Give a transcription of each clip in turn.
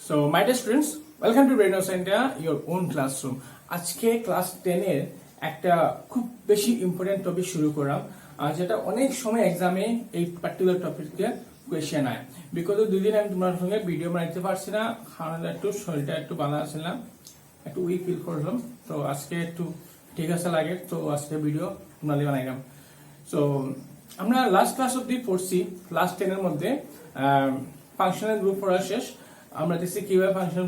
So, my dear students, welcome to Radio Center, your own classroom. আজকে class 10 এর একটা খুব বেশি ইম্পর্টেন্ট টপিক শুরু করলাম, যেটা অনেক সময় এক্সামে এই পার্টিকুলার টপিকে কোয়েশ্চেন আয়। বিকজ দুদিন আমি তোমার সঙ্গে ভিডিও বানাইতে পারছি না, কারণ একটু শরীরটা একটু বাধা আসছিলাম, একটু উইক ফিল করলাম। তো আজকে একটু ঠিক আছে লাগে, তো আজকে ভিডিও তোমাদের বানাইলাম। সো আমরা লাস্ট ক্লাস অব্দি পড়ছি, ক্লাস 10 এর মধ্যে ফাংশনাল গ্রুপ পড়া শেষ। আমরা দেখছি কিভাবে ফাংশনাল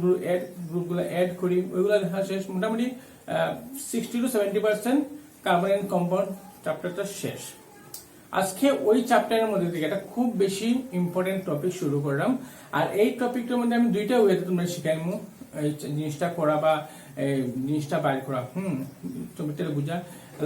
গ্রুপগুলো অ্যাড করি, ওইগুলো দেখা শেষ। মোটামুটি 60 to 70% কার্বন এন্ড কম্পাউন্ড চ্যাপ্টারটা শেষ। আজকে ওই চ্যাপ্টারের মধ্যে থেকে একটা খুব বেশি ইম্পর্টেন্ট টপিক শুরু করলাম। আর এই টপিকটার মধ্যে আমি দুইটা ওয়েতে তোমরা শিখাইমু, এই জিনিসটা করা বা জিনিসটা বাইর করা, টপিকটা বুঝা।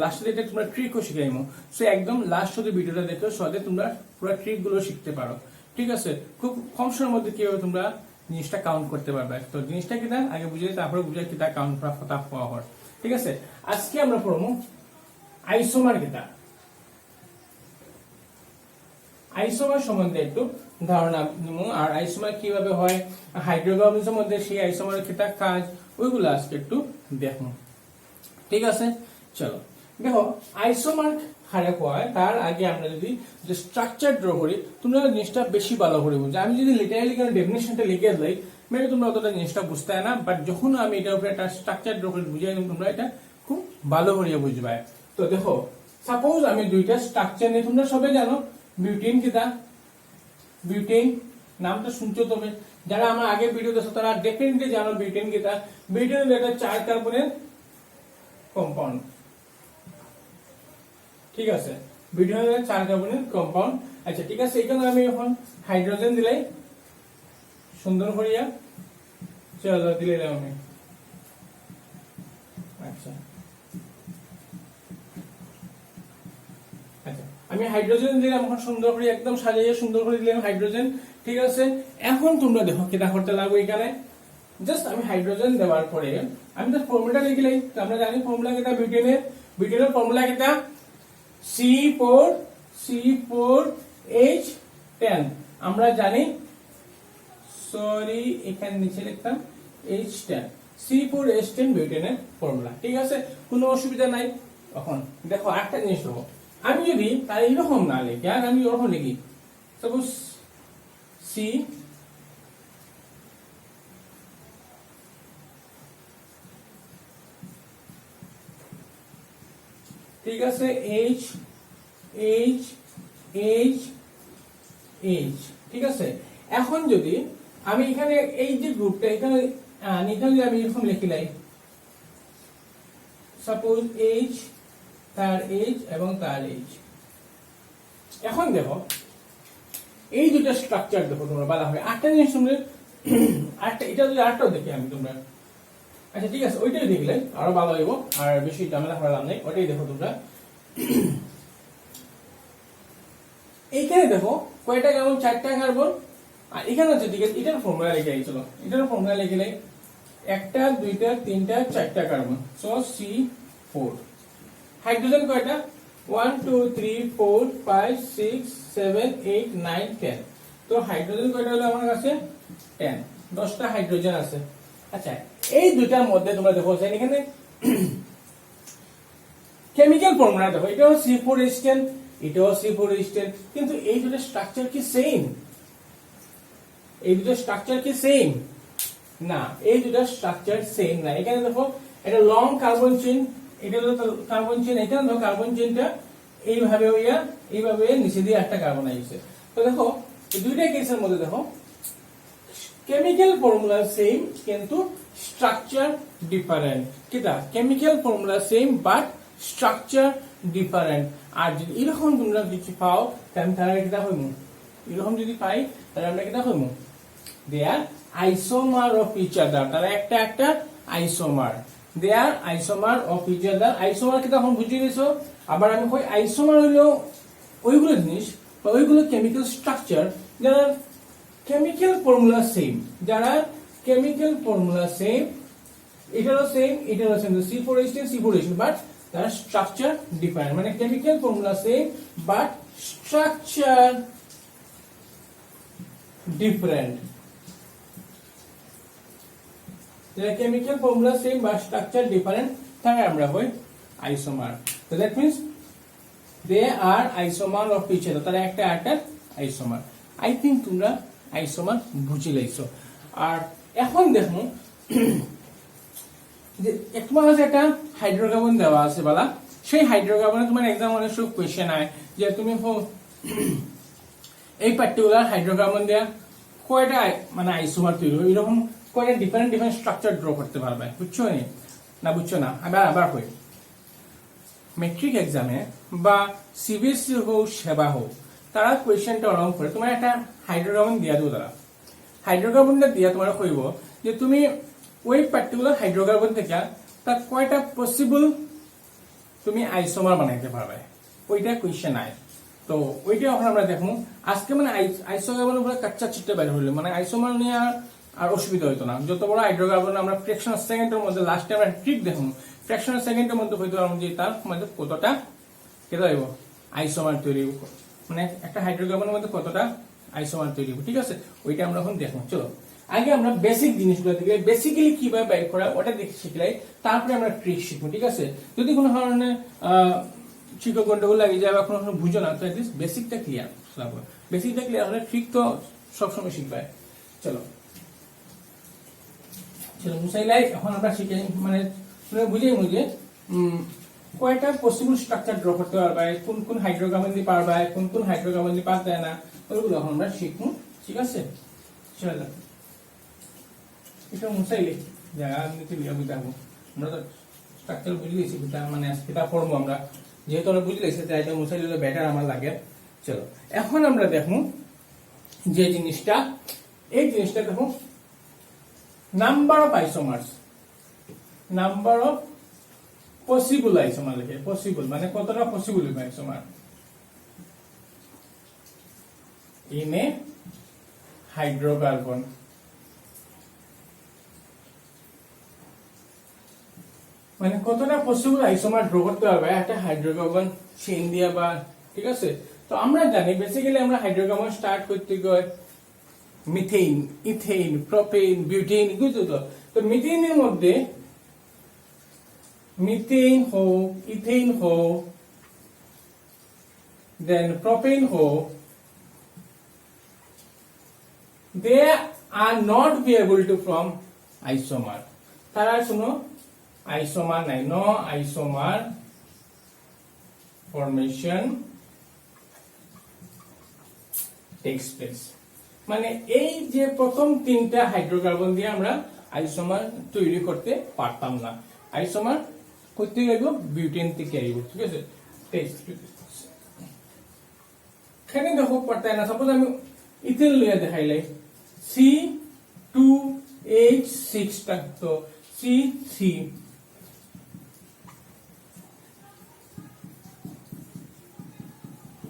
লাস্টে এটা তোমরা ট্রিকও শিখাইমু। সো একদম লাস্ট অব্দি ভিডিওটা দেখো, সহজে তোমরা পুরো ট্রিক গুলো শিখতে পারো। ঠিক আছে, খুব কম সময়ের মধ্যে কিভাবে তোমরা জিনিসটা কাউন্ট করতে পারবে। তো জিনিসটা কিনা আগে বুঝে, তারপরে বুঝে কিতা কাউন্ট করা কথা পাওয়া হয়। ঠিক আছে, আজকে আমরা পড়বো আইসোমার কিতা। আইসোমার সম্বন্ধে একটু ধারণা নিব, আর আইসোমার কিভাবে হয়, হাইড্রোকার্বনের মধ্যে সেই আইসোমার কিতা কাজ, ওইগুলো আজকে একটু দেখো। ঠিক আছে, চলো দেখো আইসোমার হারে হয়। তার আগে আমরা যদি স্ট্রাকচার ড্র করি, তোমরা জিনিসটা বেশি ভালো করে বুঝবে। আমি যদি লিটারালি কোনো ডেফিনেশনটা লিখে দিই, মেবি তোমরা অতটা জিনিসটা বুঝতে না, বাট যখন আমি এটার উপরে একটা স্ট্রাকচার ড্র করে বুঝাই দিই, তোমরা এটা খুব ভালো করে বুঝবে। তো দেখো, সাপোজ আমি দুইটা স্ট্রাকচার নিয়ে, তোমরা সবাই জানো বিউটেন কিতা। বিউটেন নামটা শুনছো তবে, যারা আমার আগে ভিডিও দেখো তারা ডেফিনেটলি জানো বিউটেন কিতা। বিউটেন একটা 4 কার্বনের কম্পাউন্ড। ঠিক আছে, বিউটেনের 4 কার্বনের কম্পাউন্ড। আচ্ছা ঠিক আছে, এখানে আমি এখন হাইড্রোজেন দিলাই সুন্দর করিয়া, চলো দিলে আমি। আচ্ছা আচ্ছা, আমি হাইড্রোজেন দিলাম এখন সুন্দর করে, একদম সাজাইয়া সুন্দর করে দিলাম হাইড্রোজেন। ঠিক আছে, এখন তোমরা দেখো কিটা করতে লাগবে। এখানে জাস্ট আমি হাইড্রোজেন দেওয়ার পরে আমি তো ফর্মুলাটা লিখলাই। আমরা জানি ফর্মুলা কিটা বিউটেনের। বিউটেনের ফর্মুলা কিটা C4H10। আমরা জানি, সরি এখানে নিচে লিখতাম H10, C4H10 বিউটেনের ফর্মুলা। ঠিক আছে, কোনো অসুবিধা নাই। এখন দেখো একটা জিনিস দেবো, আমি যদি তার এরকম না লিখি, আর আমি ওরকম লিখি, সাপোজ C ঠিক আছে H H H H। ঠিক আছে, এখন যদি আমি এখানে এই যে গ্রুপটা এখানে যদি আমি এরকম লিখিলাই, সাপোজ H তার H এবং তার H। এখন দেখো এই দুটা স্ট্রাকচার দেখো তোমরা ভালো হবে। আটটা জিনিস তোমরা আটটা, এটা যদি আটটাও দেখি আমি তোমরা। আচ্ছা ঠিক আছে, ওইটাই দেখলে আরো ভালো হইব, আর বেশি ঝামেলা করার নেই। ওইটাই দেখো তোমরা। এইখানে দেখো কয়টা কার্বন, 4টা কার্বন। আর এখানে হচ্ছে ঠিক আছে, এটার ফর্মুলা লিখে চলো, এটার ফর্মুলা লিখলে 1টা 2টা 3টা 4টা কার্বন, সো C4। হাইড্রোজেন কয়টা, 1 2 3 4 5 6 7 8 9 10। তো হাইড্রোজেন কয়টা হলো আমার কাছে 10, 10টা হাইড্রোজেন আছে। আচ্ছা, এই দুটার মধ্যে তোমরা দেখো এখানে কেমিক্যাল ফর্মুলা দেখো, এটাও C4H10, এটাও C4H10, কিন্তু এই দুটো স্ট্রাকচার কি সেম? এই দুটো স্ট্রাকচার কি সেম? না, এই দুটো স্ট্রাকচার সেম না। এখানে দেখো এটা লং কার্বন চেইন, এটা হলো কার্বন চেইন। এখানে দেখো কার্বন চেইনটা এইভাবে হইয়া এইভাবে নিচে দিয়ে একটা কার্বন আইছে। তো দেখো এই দুইটা কেসের মধ্যে দেখো কেমিক্যাল ফর্মুলা সেম, কিন্তু স্ট্রাকচার ডিফারেন্ট। কিটা chemical formula same but structure different. আর যদি এরকম তোমরা কিছু পাও, তাহলে কিটা হইব, এরকম যদি পাই তাহলে আমরা কিটা হইব, they are isomer of each other. তারা একটা একটা isomer, they are isomer of each other. Isomer কিটা এখন বুঝিয়ে গেছো। আবার আমি কই আইসোমার হইলো ওইগুলো জিনিস বা ওইগুলো কেমিক্যাল স্ট্রাকচার যারা কেমিক্যাল ফর্মুলা সেম, যারা কেমিক্যাল ফর্মুলা সেম, এটারও সেম, এটারও সেম, C4H10 C4H10, বাট তার স্ট্রাকচার ডিফারেন্ট। মানে chemical formula same but structure different. যেটা কেমিক্যাল ফর্মুলা সেম বা স্ট্রাকচার ডিফারেন্ট তাকে আমরা কই আইসোমার। তো that means they are isomer of each other, তারা একটা আরেকটার আইসোমার। আই থিঙ্ক তোমরা আইসোমার বুঝি লাইছো। আর এখন দেখো যে তোমার কাছে একটা হাইড্রোকার্বন দেওয়া আছে বলা, সেই হাইড্রোকার্বনে তোমার এক্সাম অনেক সব কোয়েশ্চেন আয় যে তুমি এই পার্টিকুলার হাইড্রোকার্বন দেয়া কয়টা মানে আইসোমার তৈরি হবে, এরকম কয়টা ডিফারেন্ট ডিফারেন্ট স্ট্রাকচার ড্র করতে পারবে। বুঝছো না বুঝছো না? আবার হই মেট্রিক এক্সামে বা সিবিএসসি হোক সেবা হোক, তারা কোয়েশ্চেনটা ওরকম করে তোমার একটা হাইড্রোকার্বন দিয়া দেবো। তারা হাইড্রোকার্বনটা দিয়া তোমার কইব যে তুমি ওই পার্টিকুলার হাইড্রোকার্বন থেকে তার কয়টা পসিবল তুমি আইসোমার বানাইতে পারবে, ওইটা কোয়েশ্চেন আয়। তো ওইটা এখন আমরা দেখবো আজকে। মানে আইসোকার্বন উপরে কাচ্চা চিটটা বের হইলো, মানে আইসোমার নিয়ে আর অসুবিধা হইতো না। যত বড় হাইড্রোকার্বন আমরা ফ্র্যাকশন সেকেন্ডের মধ্যে লাস্টে আমরা ট্রিক দেখুন, ফ্র্যাকশন সেকেন্ডের মধ্যে হইতে পারবো যে তার মধ্যে কতটা কেটে হইব আইসোমার তৈরি হইব, মানে একটা হাইড্রোকার্বনের মধ্যে কতটা আইসোমার তৈরি হইব। ঠিক আছে, ওইটা আমরা এখন দেখবো। চলো আগে আমরা বেসিক জিনিসগুলো দেখলে বেসিক্যালি কিভাবে বের করা ওটা দেখে শিখলাই, তারপরে আমরা ট্রিক শিখবো। ঠিক আছে, যদি কোনো ধরনের শিক্ষক গন্ডগোল লাগে যায় বা কোনো বুঝো না, তো অ্যাটলিস্ট বেসিকটা ক্লিয়ার রাখবো। বেসিকটা ক্লিয়ার হলে ট্রিক তো সবসময় শিখবে। চলো চলো মুসাইলাই এখন আমরা শিখে মানে বুঝে কয়টা পসিবল স্ট্রাকচার ড্র করতে পারবে, কোন কোন হাইড্রোকার্বন দিয়ে পারবে, কোন কোন হাইড্রোকার্বন দিয়ে পারবে না, ওইগুলো এখন আমরা শিখবো। ঠিক আছে, চলো এটা মুসাইলে জায়গা নিতে বুঝাবো। আমরা তো স্ট্রাকচার বুঝে গেছি, মানে এটা পড়বো আমরা, যেহেতু আমরা বুঝে গেছি তাই এটা মুসাইলে বেটার আমার লাগে। চলো এখন আমরা দেখবো যে জিনিসটা, এই জিনিসটা দেখো number of isomers, number of possible isomer লিখে, পসিবল মানে কতটা পসিবল হবে আইসোমার ইন এ হাইড্রোকার্বন। মানে কতটা পসিবল আইসোমার ড্র করতে পারবে একটা হাইড্রোকার্বন চেইন দিয়া বা। ঠিক আছে, তো আমরা জানি বেসিক্যালি আমরা হাইড্রোকার্বন স্টার্ট করতে গিয়ে মিথেন, ইথেন, প্রোপেন, বিউটেন, বুঝছো? তো মিথেনের মধ্যে মিথেন হোক, ইথেন হোক, দেন প্রোপেন হোক, they are not be able to form isomer. তারা শুনো আইসোমার নাই, no isomer formation takes place. মানে এই যে প্রথম তিনটা হাইড্রোকার্বন দিয়ে আমরা আইসোমার তৈরি করতে পারতাম না। আইসোমার করতে গেলে বিউটেন থেকে আইব। ঠিক আছে, এখানে দেখো পারতে না। সাপোজ আমি ইথেন লইয়া দেখাইলাই C2H6 টা, তো C3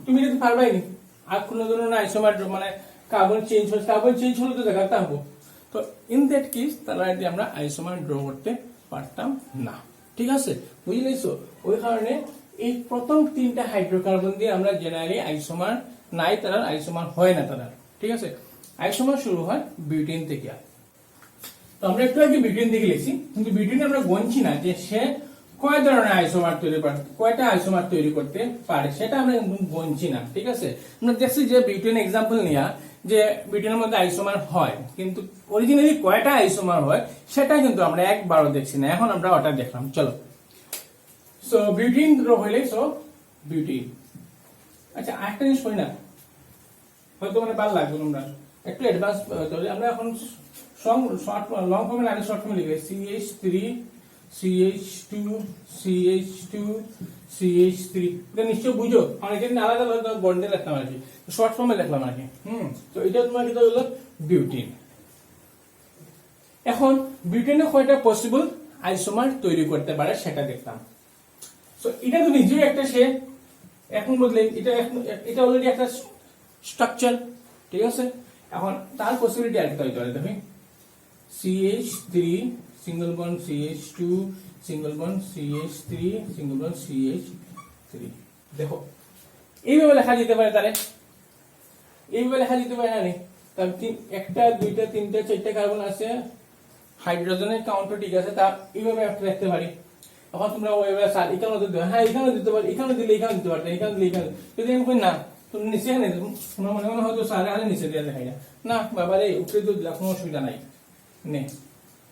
তুমি যদি পারবাই নি আর কোন ধরনের আইসোমার মানে কার্বন চেঞ্জ হচ্ছে, কার্বন চেঞ্জ হলে তো দেখাতে হবে। তো ইন দ্যাট কেস তাহলে আমরা আইসোমার ড্র করতে পারতাম না। ঠিক আছে, বুঝলেছো? ওই কারণে এই প্রথম তিনটা হাইড্রোকার্বন দিয়ে আমরা জেনারেলি আইসোমার নাই, তারা আইসোমার হয় না তারা। ঠিক আছে, আইসোমার শুরু হয় বিউটেন থেকে। তো আমরা একটু আগে বিউটেন থেকে লিখছি, কিন্তু বিউটেন আমরা গণছি না যে সে কয় ধরনের আইসোমার তৈরি করে, কয়টা আইসোমার তৈরি করতে পারে সেটা আমরা গণছি না। ঠিক আছে, আমরা দেখছি যে বিউটেন এক্সাম্পল নিয়া যে বিউটেনের মধ্যে আইসোমার হয়, কিন্তু অরিজিনালি কয়টা আইসোমার হয় সেটা কিন্তু আমরা একবারও দেখছি না। এখন আমরা ওটা দেখলাম। চলো, সো বিউটেন হইলে সো বিউটেন। আচ্ছা আরেকটা জিনিস করি না, হয়তো মানে ভালো লাগবে তোমরা একটু অ্যাডভান্স হতে। আমরা এখন শর্ট লং ফর্মে আগে শর্ট ফর্মে লিখে CH3 CH2 CH2 CH3, এটা নিশ্চয় বুঝো। অনেকে আলাদা আলাদা বন্ডে লিখলাম আর কি, শর্ট ফর্মে লিখলাম আর কি। তো এটা তোমার কি হলো বিউটেন। এখন বিউটেনে কয়টা পসিবল আইসোমার তৈরি করতে পারে সেটা দেখতাম। সো এটা তো নিজেই একটা সে এখন বদলে এটা অলরেডি একটা স্ট্রাকচার। ঠিক আছে, এখন তার পসিবিলিটি আর একটা হইতে পারে। দেখি CH3 single bond CH2 single bond CH3 single bond CH3। দেখো এইভাবে লেখা যেতে পারে, তাহলে এইভাবে লেখা যেতে পারে না? তার একটা দুইটা তিনটা চারটা কার্বন আছে, হাইড্রোজেনের কাউন্টও ঠিক আছে, তা এইভাবে একটা দেখতে পারি। এখন তোমরা ওইভাবে স্যার এখানেও দিতে হয়, হ্যাঁ এখানেও দিতে পারি, এখানে দিলে এখানে দিতে পারতে, এখানে দিলে এখানে, যদি আমি কই না তুমি নিচে এনে তোমার মনে মনে হয়তো স্যার আরে নিচে দিয়ে দেখাই না বাবা রে উপরে তো দিলা কোনো অসুবিধা নাই নে,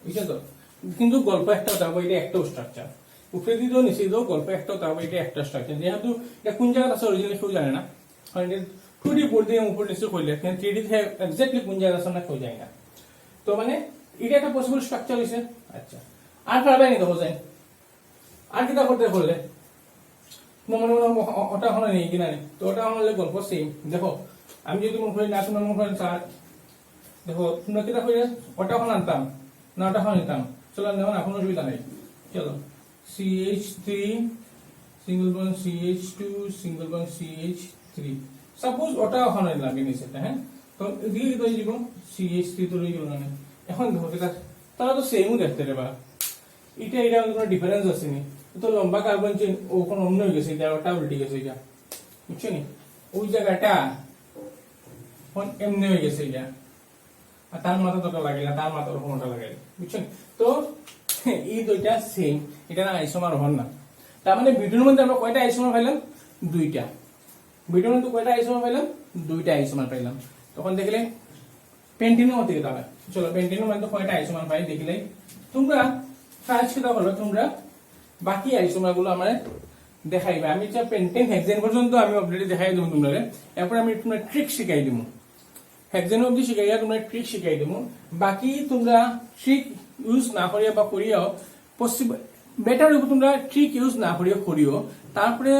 বুঝছো তো। কিন্তু গল্প একটা হতে হবে, এটা একটা স্ট্রাকচার, উপরে দিতেও নিচে দিতেও গল্প একটা হতে হবে, এটা একটা স্ট্রাকচার। যেহেতু এটা কোন জায়গায় আছে অরিজিনালি কেউ জানে না, কারণ এটা 2D বোর্ড দিয়ে উপর নিচে করলে, কিন্তু 3D থেকে এক্স্যাক্টলি কোন জায়গায় আছে না কেউ যায় না। তো মানে এটা একটা পসিবল স্ট্রাকচার হয়েছে। আচ্ছা, আর পারবে নি দেখো যায় আর কিটা করতে করলে মনে মনে ওটা হলো নেই কিনা নেই, তো ওটা হলে গল্প সেম। দেখো আমি যদি মনে করি না তোমরা মনে করেন স্যার দেখো তোমরা কিটা করে ওটা হল আনতাম না ওটা হল নিতাম, চলো নেওয়া না কোনো অসুবিধা নেই। চলো CH3 single bond CH2 single bond CH3, suppose ওটা ওখানে লাগে নিচে, হ্যাঁ তো এদিকে তো দিব CH3 তো রয়ে গেল না। এখন দেখো তারা তো সেমও দেখতে রে বা এটা এটা কোনো ডিফারেন্স আছে নি, তো লম্বা কার্বন চেইন ও কোন অন্য হয়ে গেছে, এটা ওটা উল্টে গেছে, এটা বুঝছো নি ওই জায়গাটা এমনি হয়ে গেছে এটা, আর তার মাথা তোটা লাগে না, তার মাথা ওরকমটা লাগে, বুঝছো নি। তো এই দুইটা সেম, এটা না আইসোমার হন না। তার মানে ভিডিওর মধ্যে আমরা কয়টা আইসোমার পাইলাম? দুইটা। ভিডিওর মধ্যে কয়টা আইসোমার পাইলাম? দুইটা আইসোমার পাইলাম। তখন দেখলে পেন্টিনের মধ্যে দিতে হবে। চলো পেন্টিনের মধ্যে কয়টা আইসোমার পাই দেখলে তোমরা কাজ কি করবে, তোমরা বাকি আইসোমার গুলো আমার দেখাইবে। আমি যা পেন্টিং হেক্সেন পর্যন্ত আমি অলরেডি দেখাই দেবো তোমরা, এরপর আমি তোমরা ট্রিক শিখাই দিব, হেক্সেন অবধি শিখাইয়া তোমরা ট্রিক শিখাই দেবো। বাকি তোমরা ট্রিক ইউজ না করিয়া বা করিয়াও পসিবল বেটার হইব তোমরা ট্রিক ইউজ না করিয়া করিও, তারপরে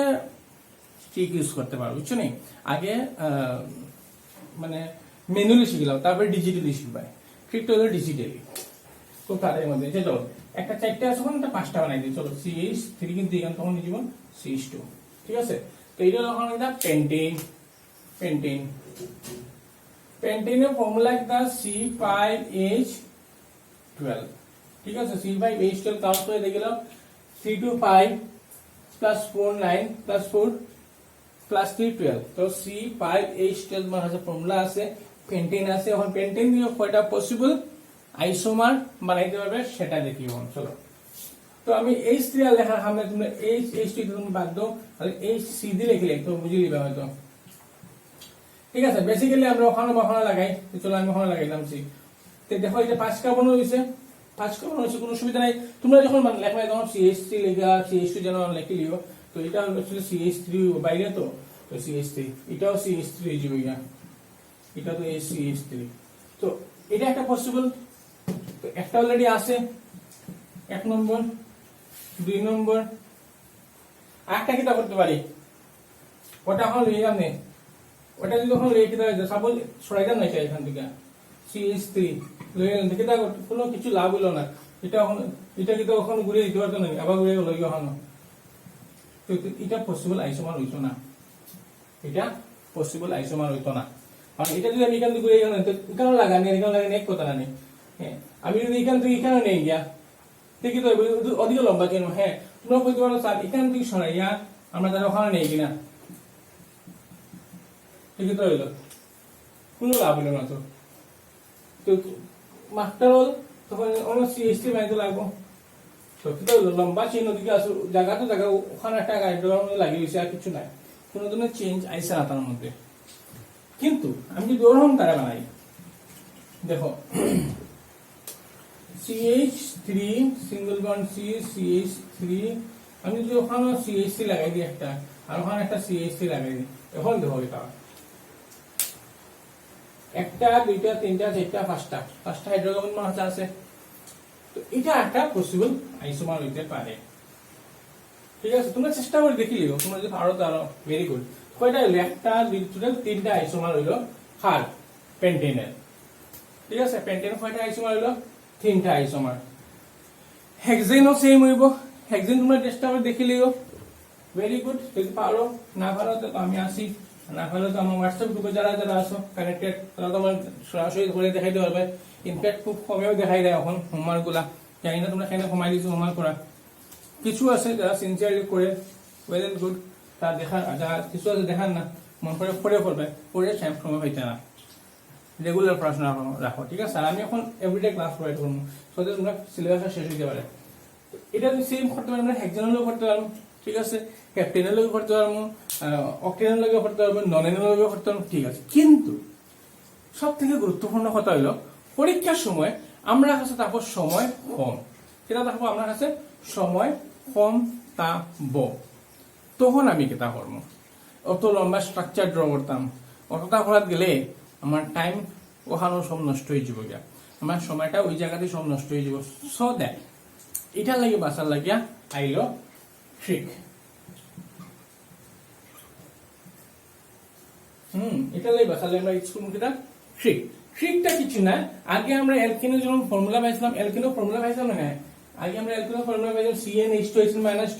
ট্রিক ইউজ করতে পারো, বুঝছো নি। আগে মানে ম্যানুয়ালি শিখলাম, তারপরে ডিজিটালি শিখবাই। ট্রিকটা হলো ডিজিটালি। তো তাদের মধ্যে চলো একটা 4টে আছে, একটা 5টা বানাই দিই। চলো CH3 কিন্তু এখানে তখন নিয়ে যাবো CH2, ঠিক আছে। তো এইটা তখন এটা পেন্টেন, পেন্টেনের ফর্মুলা একটা C5H12, ঠিক আছে। C5H12 কাউন্ট করে দেখলাম 3 to 5 plus 4 9 plus 4 plus 3 12, তো C5H12 মানে হচ্ছে ফর্মুলা আছে, পেন্টেন আছে। এখন পেন্টেন দিয়ে কয়টা পসিবল আইসোমার বানাইতে পারবে সেটা দেখি। চলো তো আমি H3 আর লেখার সামনে তুমি H2 তুমি বাদ দাও, তাহলে HC দিয়ে লিখলে তো বুঝে নিবে হয়তো, ঠিক আছে। বেসিক্যালি আমরা ওখানে লাগাই, চলো আমি ওখানে লাগাইলাম C। তো দেখো এটা 5 কার্বন হয়েছে, 5 কার্বন হয়েছে, কোনো অসুবিধা নাই। তোমরা যখন লেখবে তখন CH3 লেখা, CH2 যেন লিখে লিও। তো এটা হলো CH3 বাইরে, তো CH3 এটাও CH3 হয়ে যাবে, এটা তো CH3। তো এটা একটা পসিবল, তো একটা অলরেডি আছে 1 নম্বর, 2 নম্বর। আরেকটা কিটা করতে পারি, ওটা এখন লিয়ে যাবে, ওটা যদি এখন লিখে দেওয়া যায় সাপোজ সরাই যান না এখান থেকে CH3 লিয়ে যান, কিটা কোনো কিছু লাভ হলো না। এটা কিন্তু এখন ঘুরিয়ে দিতে পারতো না, আবার ঘুরিয়ে গেল এখনো। তো এটা পসিবল আইসোমার হইতো না, এটা পসিবল আইসোমার হইতো না। আর এটা যদি আমি এখান থেকে ঘুরিয়ে গেলাম, তো এখানেও লাগানি এখানে লাগানি এক কথা না নেই। হ্যাঁ আমি যদি এখান থেকে এখানে নেই গিয়া দেখি তো অধিক লম্বা কেন। হ্যাঁ তোমরা বলতে পারো স্যার এখান থেকে সরাইয়া আমরা তারা ওখানে নেই কিনা, ঠিকই তো হইলো, কোনো লাভ হইলো না। তো মাস্টার হল তখন অনেক CH3 বানাইতে লাগবো, সত্যি তো লম্বা চেন ওদিকে আসো, জায়গা তো জায়গা ওখানে একটা গাড়ি লাগিয়ে গেছে, আর কিছু নাই, কোনো ধরনের চেঞ্জ আইসে না তার মধ্যে। কিন্তু আমি যদি ওরকম তারা বানাই, দেখো CH3 সিঙ্গল বন্ড CH3, আমি যদি ওখানে CH3 লাগাই দিই একটা, আর ওখানে একটা CH3 লাগাই দিই, এখন দেখো এটা একটা 2টা 3টা 4টা 5টা হাইড্রোকার্বন মাছ আছে। তো এটা একটা পসিবল আইসোমার হইতে পারে, ঠিক আছে। তোমরা চেষ্টা করে দেখি লিও, তোমরা যদি পারো তো আরো ভেরি গুড। কয়টা হইলো, একটা 2 টোটাল 3টা আইসোমার হইলো হার পেন্টেনের, ঠিক আছে। পেন্টেনের কয়টা আইসোমার হইলো, 3টা আইসোমার। হেক্সেনও সেম হইব, হেক্সেন তোমরা চেষ্টা করে দেখি লিও, ভেরি গুড। যদি পারো, না পারো তো আমি আসি, না পারলে তো আমার হোয়াটসঅ্যাপ গ্রুপে যারা যারা আসো কানেক্টেড, তারা তো আমার সরাসরি করে দেখাইতে পারবে। ইনফ্যাক্ট খুব কমেও দেখাই দেয় এখন হোমওয়ার্ক গুলা, জানি না তোমরা কেন কমাই দিচ্ছ হোমওয়ার্ক করা। কিছু আছে যারা সিনসিয়ারলি করে, ওয়েল এন্ড গুড, তার দেখার, যারা কিছু আছে দেখার না, মন করে পড়ে করবে, পড়ে সময় পাইতে না, রেগুলার পড়াশোনা রাখো, ঠিক আছে? আর আমি এখন এভরিডে ক্লাস প্রোভাইড করবো, যাতে তোমরা সিলেবাসটা শেষ হইতে পারে। এটা তুমি সেম করতে পারো, আমরা হেক্সানোলও করতে পারবো, ঠিক আছে? ক্যাপ্টেনেলও করতে পারবো, অক্টেনেলও করতে পারবো, ননেনেলও করতে পারবো, ঠিক আছে? কিন্তু সব থেকে গুরুত্বপূর্ণ কথা হলো পরীক্ষার সময় আমরা কাছে থাকবো সময় কম। কেটা থাকবো আমরা কাছে সময় কম থাকবো, তখন আমি কেটা করবো? অত লম্বা স্ট্রাকচার ড্র করতাম, অতটা করাত গেলে আমার টাইম ওখানে সব নষ্ট হয়ে যাব গিয়া, আমার সময়টা ওই জায়গাতে সব নষ্ট হয়ে যাব। সো দ্যাট এটার লাগে বাঁচার লাগিয়া আইলো ট্রিক। এটার লাগে বাঁচালে আমরা স্কুল মুখে ট্রিক। ট্রিকটা কিছু না, আগে আমরা অ্যালকেনের যখন ফর্মুলা পাইছিলাম, অ্যালকেনের ফর্মুলা পাইছিলাম না? আগে আমরা অ্যালকেনের ফর্মুলা পাইছিলাম CnH2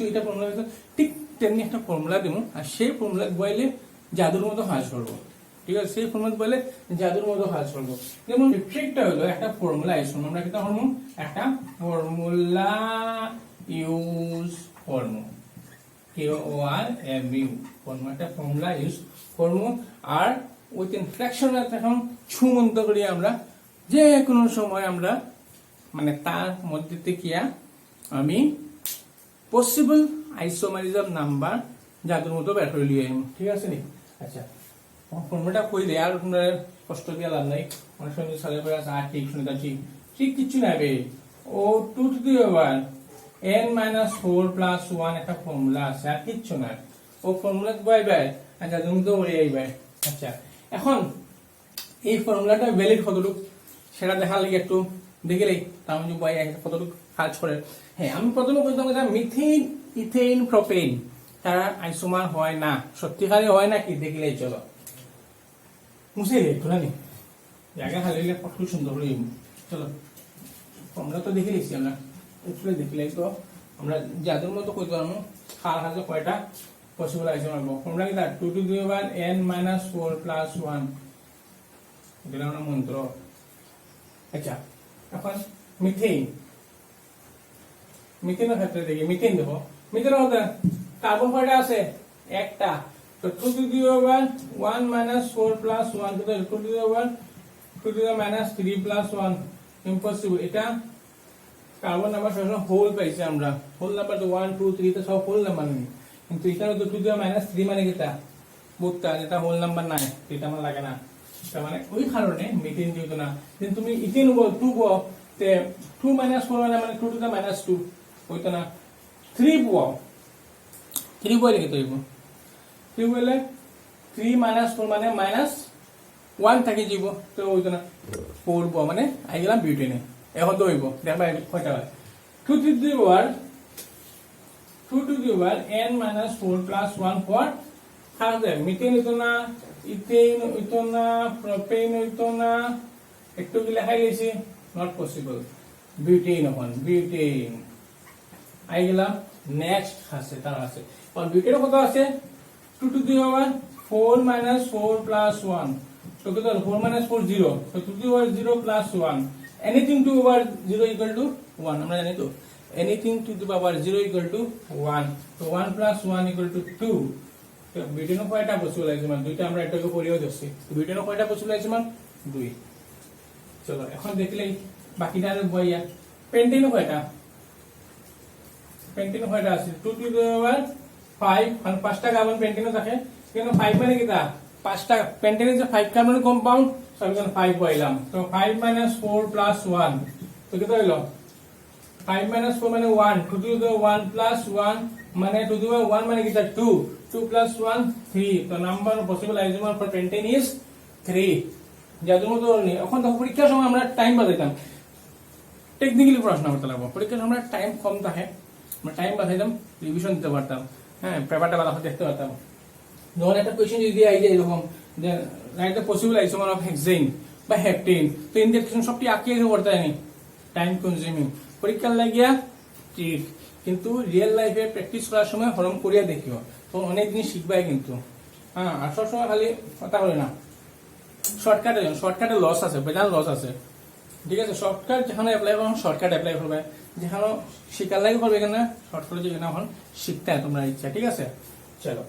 এটা ফর্মুলা পাইছিলাম, ঠিক তেমনি একটা ফর্মুলা দেবো, আর সেই ফর্মুলা বইলে জাদুর মতো কাজ করবো, ঠিক আছে? সেই ফর্মুলা বলে জাদুর মতো কাজ করবো। যেমন ট্রিকটা হলো একটা ফর্মুলা ইউজ করবো, আমরা কিটা করবো? একটা ফর্মুলা ইউজ করবো, KORMU করবো, একটা ফর্মুলা ইউজ করবো। আর উইথিন ফ্র্যাকশন এখন ছুমন্ত করি আমরা যে কোনো সময় আমরা মানে তার মধ্যে থেকে আমি পসিবল আইসোমারিজম নাম্বার জাদুর মতো বের করে লিয়ে আইম, ঠিক আছে নি? আচ্ছা, ফর্মুলাটা কই দে, আর তোমরা কষ্ট দিয়ে লাভ নাই। অনেক সময় সালে করে আছে আর ঠিক শুনে ঠিক ঠিক কিচ্ছু নাই বে। ও 2 to the power n minus 4 plus 1 একটা ফর্মুলা আছে, আর কিচ্ছু না। ও ফর্মুলা বাই বাই জাদুর মতো করে আইবে। আচ্ছা, এখন এই ফর্মুলাটা ভ্যালিড কতটুকু সেটা দেখার লাগে একটু দেখলেই তার মধ্যে বই কতটুকু কাজ করে। হ্যাঁ, আমি প্রথমে বলতাম যে মিথেন, ইথেন, প্রোপেন তারা আইসোমার হয় না, সত্যিকারে হয় না কি দেখলেই চলো মুছে তোলা নি জায়গা হারিয়ে খুব সুন্দর হয়ে চলো ফর্মুলা তো দেখে নিচ্ছি আমরা, একটু দেখলে তো আমরা জাদুর মতো কইতে পারবো কার হাতে কয়টা পসিবল আইসোমার পাবো। ফর্মুলা কি 2 to the power n minus 4 plus 1 এটা আমরা মন্ত্র। আচ্ছা, এখন মিথেন, মিথেনের ক্ষেত্রে দেখি মিথেন দেখো, মিথেনের মধ্যে কার্বন কয়টা আছে? একটা। তো 2 to the power 1 minus 4 plus 1 কত? 2 to the power 2 to the minus 3 plus 1 impossible. এটা কার্বন নাম্বার সবসময় হোল পাইছি আমরা, হোল নাম্বার তো 1 2 3 তো সব হোল নাম্বার নেই, কিন্তু এখানে তো 2 to the minus 3 মানে কিটা বুকটা, যেটা হোল নাম্বার নাই, এটা আমার লাগে না। তার মানে ওই কারণে মিথেন যেহেতু না, কিন্তু তুমি ইথেন বল 2 বল তে 2 minus 4 মানে 2 to the minus 2 হইতো না। 3 বল 3 বলে কি তৈব 3 বলে 3 minus 4 মানে minus 1 থাকে যাব, তো হইতো না। 4 বল মানে আই গেলাম বিউটেনে। এখন তো হইব দেখবা কয়টা হয় 2 to the power n minus 4 plus 1 for খারাপ মিথেন হইতো না, ইথেন হইতো না, প্রোপেন হইতো না, একটু কি লেখাই গেছি নট পসিবল। বিউটেন, এখন বিউটেন আই গেলাম নেক্সট আছে তার আছে। আর বিউটেন কত আছে? 2 to the power 4 minus 4 plus 1 তো কত? 4 minus 4 0, so 2 to the power 0 plus 1, anything to over 0 equal to 1 আমরা জানি তো, anything to the power 0 equal to 1, so 1 plus 1 equal to 2। তো বিউটেনের কয়টা পসিবল আছে? মানে দুইটা আমরা এটাকে পড়িও দিচ্ছি, তো বিউটেনের কয়টা পসিবল আছে? মানে 2। চলো এখন দেখলেই বাকিটা আর বইয়া। পেন্টেনও কয়টা? পেন্টেনও কয়টা আছে? 2 to the power 5, মানে 5টা কার্বন পেন্টেনও থাকে, কিন্তু 5 মানে কিটা 5টা পেন্টেনের যে 5 কার্বনের কম্পাউন্ড, সব এখানে 5 বইলাম, তো 5 minus 4 plus 1 তো কত হইলো? 5 minus 4 মানে 1, 2 to the 1 plus 1 মানে 2 to the 1 মানে কিটা 2, 2 plus 1 3, তো number of possible isomer for pentane is 3। যাদের মতো নেই। এখন দেখো পরীক্ষার সময় আমরা টাইম বাঁচাইতাম, টেকনিক্যালি পড়াশোনা করতে লাগবো, পরীক্ষার সময় আমরা টাইম কম থাকে, আমরা টাইম বাঁচাইতাম, রিভিশন দিতে পারতাম, হ্যাঁ পেপারটা ভালো দেখতে পারতাম। যখন একটা কোয়েশ্চেন যদি আই যায় এরকম যে write the possible isomer of hexane বা হেপটেন, তো ইন দ্যাট কোয়েশ্চেন সবটি আঁকিয়ে করতে হয়নি, টাইম কনজিউমিং। পরীক্ষার লাগিয়া ঠিক, কিন্তু রিয়েল লাইফে প্র্যাকটিস করার সময় হরম করিয়া দেখিও, তো অনেক জিনিস শিখবাই কিন্তু। হ্যাঁ, আর সবসময় খালি কথা বলে না, শর্টকাটে লস আছে, বেজান লস আছে, ঠিক আছে? শর্টকাট যেখানে অ্যাপ্লাই করো শর্টকাট অ্যাপ্লাই করবে, যেখানে শিকার লাগে করবে কেন শর্টকাটে যেখানে এখন শিখতে হয় তোমরা ইচ্ছা, ঠিক আছে? চলো,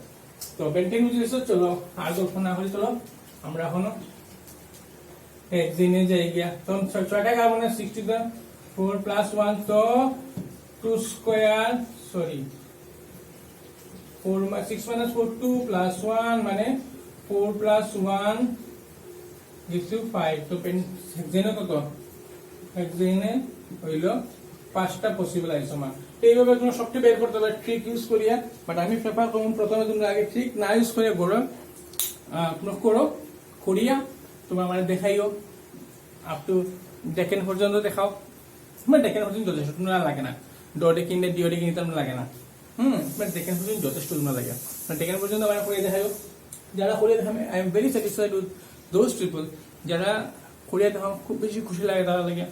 তো পেন্টিং বুঝেছো, চলো আর গল্প না করি, চলো আমরা এখনো হেক্সেনে যাই গিয়া তখন 6টা কার্বনের 60 তো 4 + 1 তো 2 স্কয়ার সরি 4 6 - 4 2 + 1 মানে 4 + 1 gives you 5 তো হেক্সেনে কত হেক্সেনে হইল 5টা পসিবল আইসোমার। এইভাবে তোমরা সবচেয়ে বের করতে পারবে ট্রিক ইউজ করিয়া, বাট আমি প্রেফার করব প্রথমে তোমরা আগে ট্রিক না ইউজ করে করো, তোমরা করো করিয়া তোমরা মানে দেখাইও আপ টু ডেকেন পর্যন্ত দেখাও। তোমার ডেকেন পর্যন্ত যথেষ্ট, তোমরা লাগে না ডটে কিনলে ডিওডে কিনতে তোমরা লাগে না, ডেকেন পর্যন্ত যথেষ্ট তোমরা লাগে, ডেকেন পর্যন্ত আমরা করে দেখাইও। যারা করিয়া দেখাবে I am very satisfied with those people, যারা করিয়া দেখাও খুব বেশি খুশি লাগে তারা লাগে।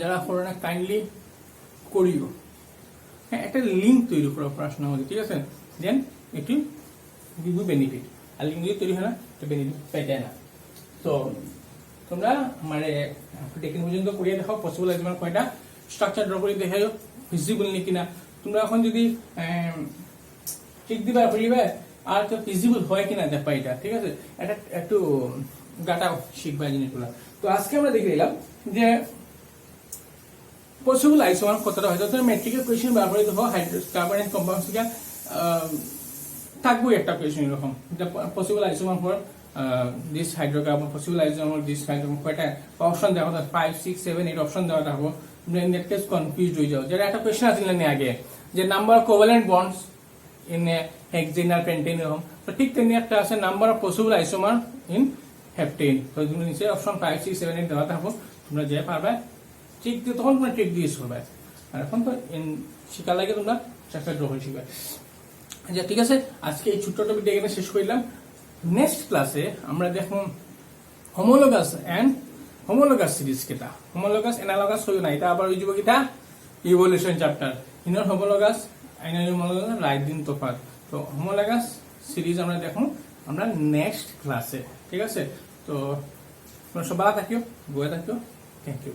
যারা করো না কাইন্ডলি করিও, হ্যাঁ একটা লিঙ্ক তৈরি করো পড়াশোনার মধ্যে, ঠিক আছে, দেন এটি গিভ বেনিফিট। আর লিঙ্ক যদি তৈরি হয় না তো বেনিফিট পাইতে না। তো তোমরা মানে ডেকেন পর্যন্ত করিয়ে দেখাও পসিবল আছে মানে কয়টা স্ট্রাকচার ড্র করে দেখাইও ফিজিবল নাকি না। তোমরা এখন যদি ঠিক দিবা করিবে আর তো ফিজিবল হয় কিনা দেখবা এটা, ঠিক আছে, এটা একটু গাটা শিখবা জিনিসগুলা। তো আজকে আমরা দেখে নিলাম যে পসিবল আইসোমার কতটা হয়। তো মেট্রিকের কোয়েশ্চেন ব্যবহার দেখো কার্বন এন্ড কম্পাউন্ড থেকে থাকবো একটা কোয়েশ্চেন এরকম possible isomer for this hydrocarbon, possible isomer this hydrocarbon, কয়টা অপশন দেওয়া থাকে 5 6 7 8 অপশন দেওয়া থাকবো। তোমরা ইন দ্যাট কেস কনফিউজ হয়ে যাও। যেটা একটা কোয়েশ্চেন আছিল না আগে যে number of covalent bonds in hexane আর পেন্টেন এরকম, তো ঠিক তেমনি একটা আছে number of possible isomer in heptane. তো তুমি নিচে অপশন 5 6 7 8 দেওয়া থাকবো, তোমরা যে পারবে ঠিক দিয়ে তখন তোমরা ট্রিক দিয়ে করবে। আর এখন তো শিকার লাগে তোমরা চারটা ড্র করে শিখবে। আচ্ছা ঠিক আছে, আজকে এই ছোট্ট টপিকটা এখানে শেষ করলাম। নেক্সট ক্লাসে আমরা দেখো হোমোলোগাস এন্ড হোমোলোগাস সিরিজ কেটা, হোমোলোগাস অ্যানালগাস হইও না, এটা আবার হয়ে যাব কিটা evolution chapter. Inner homologous inner homologous right দিন তফাৎ। তো হোমোলোগাস সিরিজ আমরা দেখো আমরা নেক্সট ক্লাসে, ঠিক আছে। তো তোমরা সব ভালো থাকিও, বয়ে থাকিও, থ্যাংক ইউ।